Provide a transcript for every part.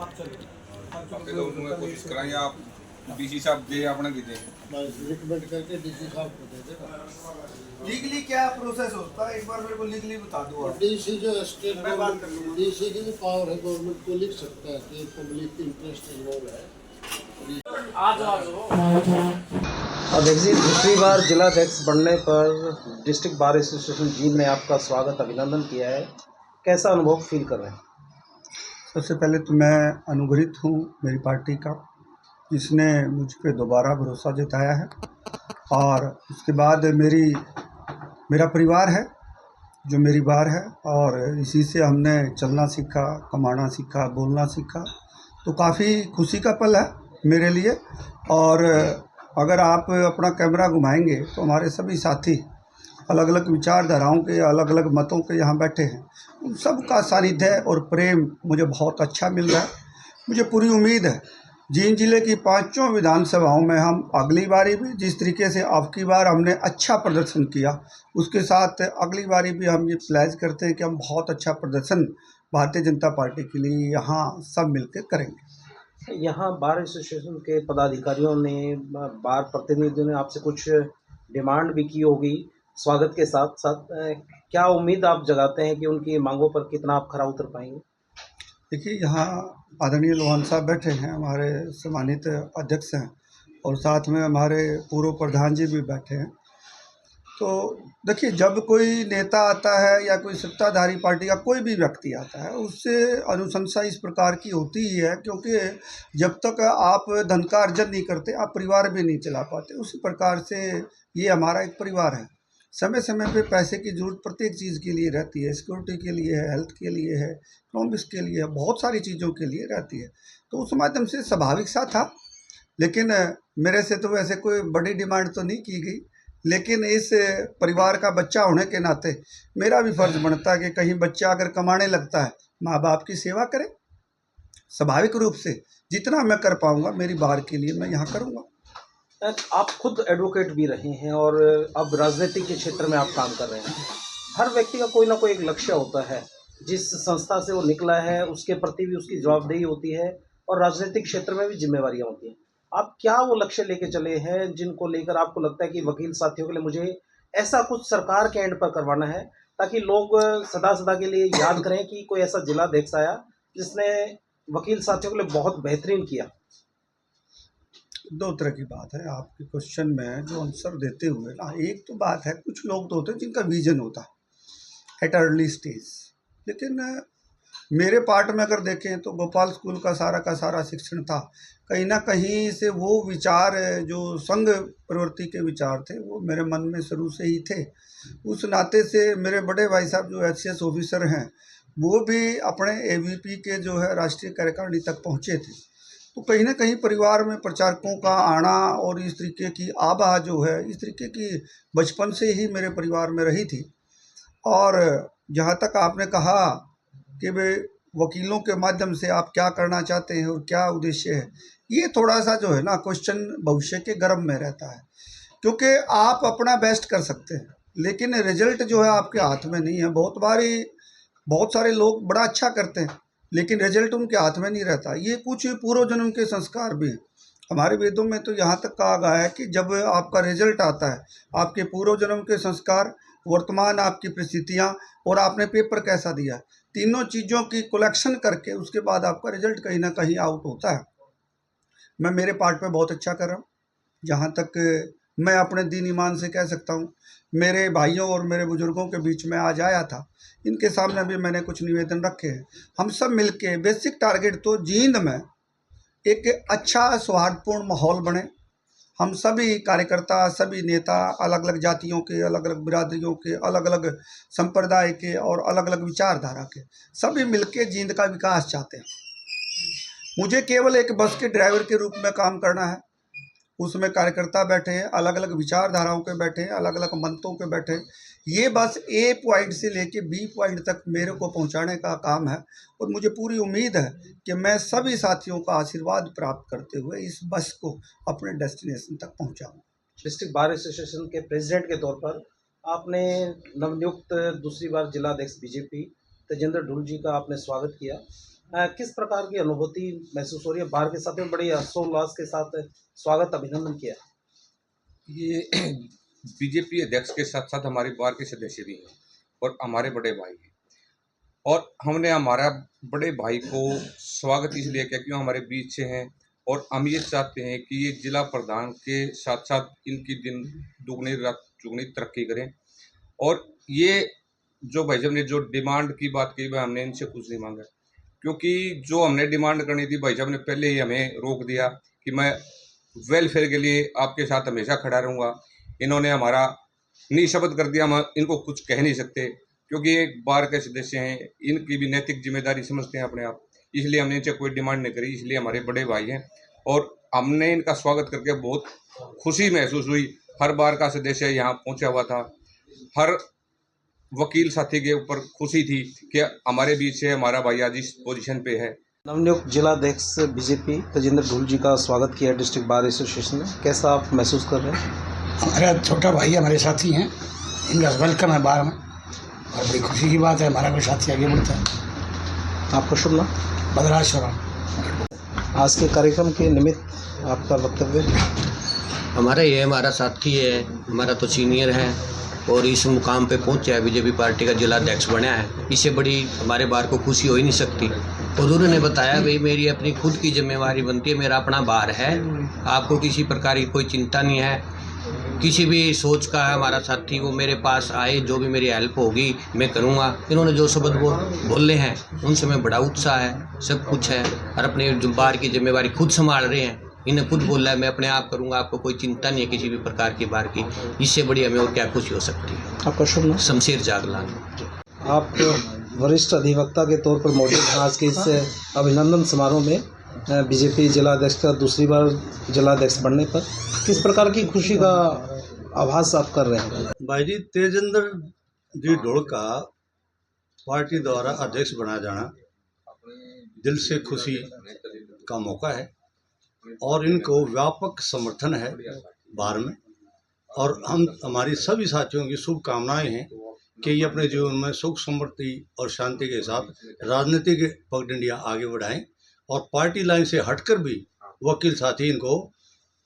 आपके तो उन्होंने कोशिश कराई आप डीसी साहब दे आपने की दे रिकमेंड करके डीसी साहब को दे देगा। लीगली क्या प्रोसेस होता है, एक बार मेरे को लीगली बता दो आप। डीसी जो स्टेट मैं बात कर लूंगा। डीसी की जो पावर है गवर्नमेंट को लिख सकता है कि पब्लिक इंटरेस्ट इन्वॉल्व है। अब देखिए दूसरी बार जिला अध्यक्ष बनने पर डिस्ट्रिक्ट बार एसोसिएशन जींद ने आपका स्वागत अभिनंदन किया है, कैसा अनुभव फील कर रहे हैं? सबसे पहले तो मैं अनुग्रहित हूँ मेरी पार्टी का, जिसने मुझ पे दोबारा भरोसा जताया है। और उसके बाद मेरा परिवार है जो मेरी बार है, और इसी से हमने चलना सीखा, कमाना सीखा, बोलना सीखा। तो काफ़ी खुशी का पल है मेरे लिए। और अगर आप अपना कैमरा घुमाएंगे तो हमारे सभी साथी अलग अलग विचारधाराओं के, अलग अलग मतों के यहाँ बैठे हैं। उन सब का सानिध्य और प्रेम मुझे बहुत अच्छा मिल रहा है। मुझे पूरी उम्मीद है जींद जिले की 5 विधानसभाओं में हम अगली बारी भी जिस तरीके से आपकी बार हमने अच्छा प्रदर्शन किया, उसके साथ अगली बारी भी हम ये प्लेज करते हैं कि हम बहुत अच्छा प्रदर्शन भारतीय जनता पार्टी के लिए यहाँ सब मिलकर करेंगे। यहाँ बार एसोसिएशन के पदाधिकारियों ने, बार प्रतिनिधियों ने आपसे कुछ डिमांड भी की होगी स्वागत के साथ साथ, क्या उम्मीद आप जगाते हैं कि उनकी मांगों पर कितना आप खरा उतर पाएंगे? देखिए, यहाँ आदरणीय लोहान साहब बैठे हैं, हमारे सम्मानित अध्यक्ष हैं, और साथ में हमारे पूर्व प्रधान जी भी बैठे हैं। तो देखिए, जब कोई नेता आता है या कोई सत्ताधारी पार्टी का कोई भी व्यक्ति आता है, उससे अनुशंसा इस प्रकार की होती ही है, क्योंकि जब तक आप धन का अर्जन नहीं करते, आप परिवार भी नहीं चला पाते। उसी प्रकार से ये हमारा एक परिवार है। समय समय पे पैसे की ज़रूरत प्रत्येक चीज़ के लिए रहती है। सिक्योरिटी के लिए है, हेल्थ के लिए है, इकोनॉमिक्स के लिए है, बहुत सारी चीज़ों के लिए रहती है। तो उस माध्यम से स्वाभाविक सा था। लेकिन मेरे से तो वैसे कोई बड़ी डिमांड तो नहीं की गई, लेकिन इस परिवार का बच्चा होने के नाते मेरा भी फर्ज बनता है कि कहीं बच्चा अगर कमाने लगता है, माँ बाप की सेवा करे। स्वाभाविक रूप से जितना मैं कर पाऊँगा मेरी बार के लिए मैं यहाँ करूँगा। आप खुद एडवोकेट भी रहे हैं और अब राजनीति के क्षेत्र में आप काम कर रहे हैं। हर व्यक्ति का कोई ना कोई एक लक्ष्य होता है, जिस संस्था से वो निकला है उसके प्रति भी उसकी जवाबदेही होती है, और राजनीतिक क्षेत्र में भी जिम्मेवारियां होती हैं। आप क्या वो लक्ष्य लेके चले हैं जिनको लेकर आपको लगता है कि वकील साथियों के लिए मुझे ऐसा कुछ सरकार के एंड पर करवाना है, ताकि लोग सदा सदा के लिए याद करें कि कोई ऐसा जिला अध्यक्ष आया जिसने वकील साथियों के लिए बहुत बेहतरीन किया? दो तरह की बात है आपके क्वेश्चन में जो आंसर देते हुए ना। एक तो बात है, कुछ लोग तो होते हैं जिनका विजन होता है एट अर्ली स्टेज, लेकिन मेरे पार्ट में अगर देखें तो गोपाल स्कूल का सारा शिक्षण था। कहीं ना कहीं से वो विचार जो संघ प्रवृत्ति के विचार थे वो मेरे मन में शुरू से ही थे। उस नाते से मेरे बड़े भाई साहब जो HCS ऑफिसर हैं, वो भी अपने AVP के जो है राष्ट्रीय कार्यकारिणी तक पहुँचे थे। तो कहीं ना कहीं परिवार में प्रचारकों का आना और इस तरीके की आभा जो है, इस तरीके की बचपन से ही मेरे परिवार में रही थी। और जहाँ तक आपने कहा कि वे वकीलों के माध्यम से आप क्या करना चाहते हैं और क्या उद्देश्य है, ये थोड़ा सा जो है ना क्वेश्चन भविष्य के गर्भ में रहता है। क्योंकि आप अपना बेस्ट कर सकते हैं, लेकिन रिजल्ट जो है आपके हाथ में नहीं है। बहुत सारे लोग बड़ा अच्छा करते हैं, लेकिन रिजल्ट उनके हाथ में नहीं रहता। ये कुछ पूर्व जन्म के संस्कार भी हैं। हमारे वेदों में तो यहाँ तक कहा गया है कि जब आपका रिजल्ट आता है, आपके पूर्व जन्म के संस्कार, वर्तमान आपकी परिस्थितियाँ और आपने पेपर कैसा दिया, तीनों चीज़ों की कलेक्शन करके उसके बाद आपका रिजल्ट कहीं ना कहीं आउट होता है। मैं मेरे पार्ट पे बहुत अच्छा कर रहा हूँ। जहाँ तक मैं अपने दीन ईमान से कह सकता हूँ, मेरे भाइयों और मेरे बुजुर्गों के बीच में आज आया था, इनके सामने भी मैंने कुछ निवेदन रखे हैं। हम सब मिलके बेसिक टारगेट तो जींद में एक अच्छा सौहार्दपूर्ण माहौल बने। हम सभी कार्यकर्ता, सभी नेता, अलग अलग जातियों के, अलग अलग बिरादरियों के, अलग अलग संप्रदाय के और अलग अलग विचारधारा के सभी मिलके जींद का विकास चाहते हैं। मुझे केवल एक बस के ड्राइवर के रूप में काम करना है। उसमें कार्यकर्ता बैठे हैं, अलग अलग विचारधाराओं के बैठे हैं, अलग अलग मंतों के बैठे हैं। ये बस A पॉइंट से लेके B पॉइंट तक मेरे को पहुंचाने का काम है, और मुझे पूरी उम्मीद है कि मैं सभी साथियों का आशीर्वाद प्राप्त करते हुए इस बस को अपने डेस्टिनेशन तक पहुंचाऊंगा। डिस्ट्रिक्ट बार एसोसिएशन के प्रेसिडेंट के तौर पर आपने नवनियुक्त दूसरी बार जिला अध्यक्ष बीजेपी तेजेंद्र ढुल जी का आपने स्वागत किया। किस प्रकार की अनुभूति महसूस हो रही है? बार के साथ में बड़ी हर्षोल्लास के साथ स्वागत अभिनंदन किया। ये बीजेपी अध्यक्ष के साथ साथ हमारे बार के सदस्य भी हैं और हमारे बड़े भाई हैं, और हमने हमारा बड़े भाई को स्वागत इसलिए किया क्यों हमारे बीच से हैं, और हम ये चाहते हैं कि ये जिला प्रधान के साथ साथ इनकी दिन दुगनी रात चुगनी तरक्की करें। और ये जो भाई साहब ने जो डिमांड की बात की, वह हमने इनसे कुछ नहीं मांगा, क्योंकि जो हमने डिमांड करनी थी भाई साहब ने पहले ही हमें रोक दिया कि मैं वेलफेयर के लिए आपके साथ हमेशा खड़ा रहूँगा। इन्होंने हमारा निशब्द कर दिया, हम इनको कुछ कह नहीं सकते क्योंकि एक बार के सदस्य हैं, इनकी भी नैतिक जिम्मेदारी समझते हैं अपने आप, इसलिए हमने इनसे कोई डिमांड नहीं करी। इसलिए हमारे बड़े भाई हैं और हमने इनका स्वागत करके बहुत खुशी महसूस हुई। हर बार का सदस्य यहाँ पहुँचा हुआ था, हर वकील साथी के ऊपर खुशी थी कि हमारे बीच से हमारा भाई आज इस पोजीशन पे है। नवनियुक्त जिलाध्यक्ष बीजेपी तजिंदर ढूल जी का स्वागत किया डिस्ट्रिक्ट बार एसोसिएशन ने, कैसा आप महसूस कर रहे हैं? हमारा छोटा भाई हमारे साथी हैं, इनका वेलकम है बार में और बड़ी खुशी की बात है, हमारा कोई साथी आगे बढ़ता है। आपका शुभ नाम? बदराज शोराम। आज के कार्यक्रम के निमित्त आपका वक्तव्य? हमारा साथी है, हमारा तो सीनियर है और इस मुकाम पे पहुंचा है, बीजेपी पार्टी का जिला अध्यक्ष बना है। इससे बड़ी हमारे बार को खुशी हो ही नहीं सकती। और उन्होंने बताया भाई मेरी अपनी खुद की जिम्मेवारी बनती है, मेरा अपना बार है, आपको किसी प्रकार की कोई चिंता नहीं है, किसी भी सोच का है हमारा साथी वो मेरे पास आए, जो भी मेरी हेल्प होगी मैं करूँगा। इन्होंने जो शब्द वो बोले हैं उनसे मैं बड़ा उत्साह है, सब कुछ है और अपने बार की जिम्मेवारी खुद संभाल रहे हैं। इन्हें खुद बोला है मैं अपने आप करूँगा, आपको कोई चिंता नहीं है किसी भी प्रकार की बार की। इससे बड़ी हमें और क्या खुशी हो सकती है। आपका शुभ नाम? शमशेर जागलान। आप वरिष्ठ अधिवक्ता के तौर पर मौजूद हैं आज के इस अभिनंदन समारोह में बीजेपी जिलाध्यक्ष का दूसरी बार जिलाध्यक्ष बनने पर किस प्रकार की खुशी का आभास आप कर रहे हैं? भाई जी, तेजिंदर जी ढोल का पार्टी द्वारा अध्यक्ष बनाया जाना दिल से खुशी का मौका है और इनको व्यापक समर्थन है बार में, और हम हमारी सभी साथियों की शुभकामनाएं हैं कि ये अपने जीवन में सुख समृद्धि और शांति के साथ राजनीतिक पगडंडियां आगे बढ़ाएं और पार्टी लाइन से हटकर भी वकील साथी इनको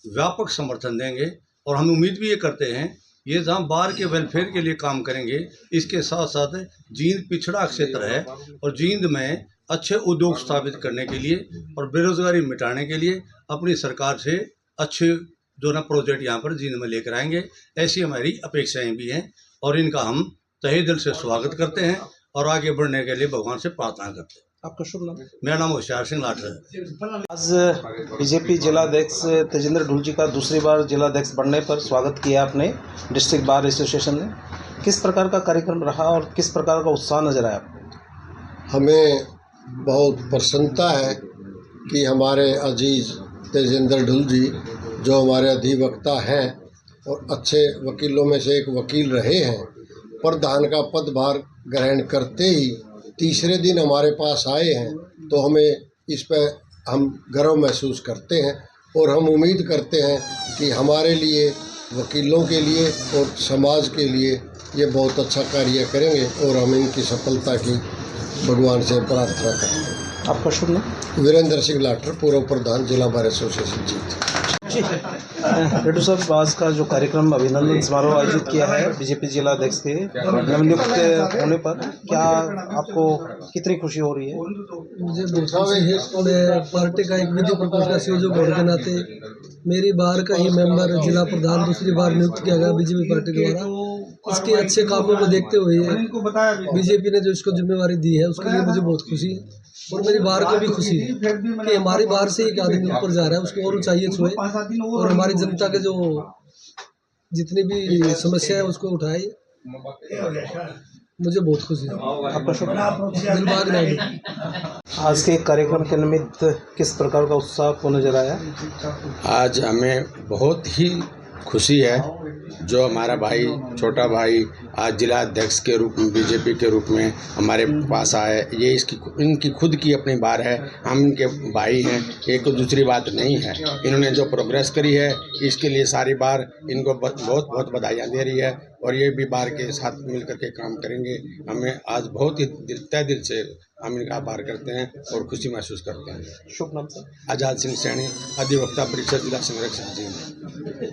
व्यापक समर्थन देंगे। और हम उम्मीद भी ये करते हैं ये जहाँ बार के वेलफेयर के लिए काम करेंगे, इसके साथ साथ जींद पिछड़ा क्षेत्र है और जींद में अच्छे उद्योग स्थापित करने के लिए और बेरोजगारी मिटाने के लिए अपनी सरकार से अच्छे जो ना प्रोजेक्ट यहाँ पर जींद में लेकर आएंगे, ऐसी हमारी अपेक्षाएं भी हैं और इनका हम तहे दिल से स्वागत करते हैं और आगे बढ़ने के लिए भगवान से प्रार्थना करते हैं। आपका शुभ नाम? मेरा नाम होशियार सिंह लाठर है। आज बीजेपी जिलाध्यक्ष तेजिंदर ढूल जी का दूसरी बार जिलाध्यक्ष बनने पर स्वागत किया आपने डिस्ट्रिक्ट बार एसोसिएशन ने, किस प्रकार का कार्यक्रम रहा और किस प्रकार का उत्साह नजर आया आपको? हमें बहुत प्रसन्नता है कि हमारे अजीज तेजिंदर ढूल जी जो हमारे अधिवक्ता हैं और अच्छे वकीलों में से एक वकील रहे हैं, प्रधान का पदभार ग्रहण करते ही तीसरे दिन हमारे पास आए हैं, तो हमें इस पर हम गर्व महसूस करते हैं और हम उम्मीद करते हैं कि हमारे लिए, वकीलों के लिए और समाज के लिए ये बहुत अच्छा कार्य करेंगे और हम इनकी सफलता की भगवान से प्रार्थना करते हैं। आपका शुभ नाम? वीरेंद्र सिंह लाठर, पूर्व प्रधान जिला बार एसोसिएशन जीत। जी रेड्डू साहब, आज का जो कार्यक्रम अभिनंदन समारोह आयोजित किया है बीजेपी जिलाध्यक्ष के नवनियुक्त होने पर, क्या आपको कितनी खुशी हो रही है? मुझे बहुत खुशी है। मैं पार्टी का एक विधि प्रकोष्ठ का संयोजक होने के नाते मेरी बार का ही मेंबर जिला प्रधान दूसरी बार नियुक्त किया गया बीजेपी पार्टी द्वारा। इसके अच्छे कामों को देखते हुए बीजेपी ने जो इसको जिम्मेवारी दी है उसके लिए मुझे बहुत खुशी है और मेरी बार को भी खुशी है कि हमारी बार से एक आदमी ऊपर जा रहा है, उसको और ऊंचाई छुए और हमारी जनता के जो जितनी भी समस्या है उसको उठाए। मुझे बहुत खुशी है। आपका शुभ नाम? दिलबाग नायडू। आज के कार्यक्रम के निमित्त किस प्रकार का उत्साह आपको नजर आया? आज हमें बहुत ही खुशी है जो हमारा भाई, छोटा भाई आज जिला अध्यक्ष के रूप में बीजेपी के रूप में हमारे पास आए, ये इनकी खुद की अपनी बात है। हम इनके भाई हैं, एक तो दूसरी बात नहीं है। इन्होंने जो प्रोग्रेस करी है इसके लिए सारी बार इनको बहुत बहुत बधाइयाँ दे रही है और ये भी बार के साथ मिल करके काम करेंगे। हमें आज बहुत ही तहे दिल से हम इनका आभार करते हैं और खुशी महसूस करते हैं। शुभ नाम सर। आज़ाद सिंह सैनी, अधिवक्ता परिषद जिला संरक्षक जी।